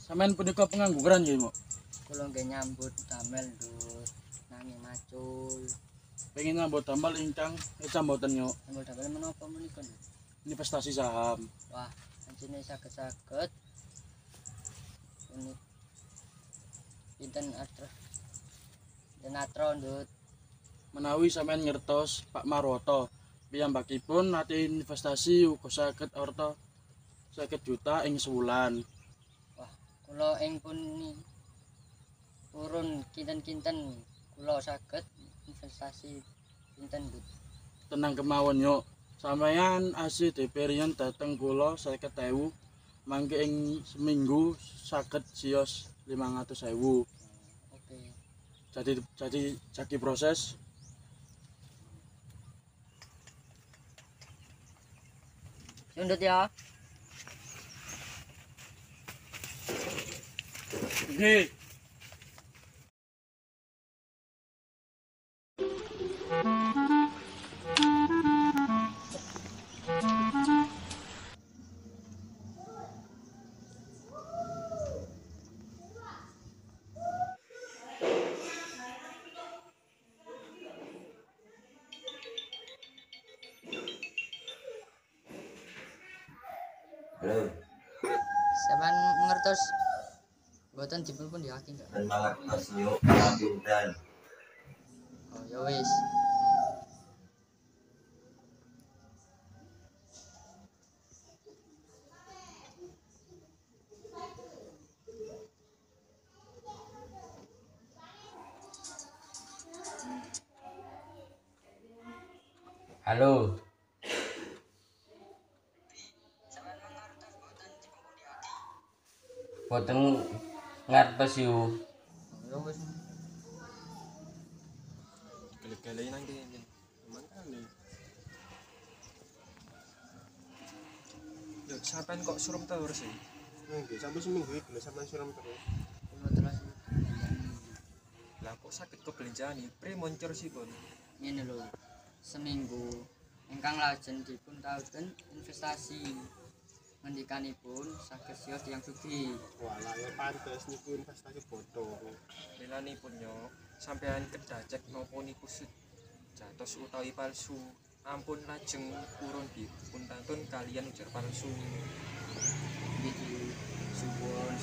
Sampeyan punika pengangguran nggih, Mbok? Kula nggih nyambut damel ndut nanging macul. Pengen nyambut damel ingkang mboten yo. Nyambut damel menapa menika? Investasi saham. Wah, anjene saged-saged. Ini pinten atra. Denatro ndut. Menawi sampeyan ngertos Pak Marwoto, piyambakipun nate investasi uga saged arta 50 juta ing sewulan. Wah, kula ing puni purun kinten-kinten kula saged investasi pinten ndut. Tenang kemawon yo. Sampeyan asih DP riyen dateng kula 50.000, mangke ing seminggu saged sios 500.000. Oke. Jadi proses. Ndut ya. Nggih. Halo, Sampeyan ngertos mboten dipun diaki enggak? dan mangertos yuk pinten. Oh ya wis. Halo. Boten ngertos yuk. Ya wis. Gele-gele nang kene. Mangkane. Yo sampean kok surum terus sih? Nggih, sampai seminggu iki lho sampean suram terus. Kula terus Lah kok sakit kebelanjaan pre moncor sipun. ngene lho. Seminggu ingkang lajeng dipun tauken investasi. Ngendikanipun saged sios tiyang sugih. Walah ya pantes niku investasi bodho. Milanipun yo sampean kedacek napa niku jatos utawi palsu. Ampun lajeng purun dipun tantun kalian ujar palsu. Iki suwun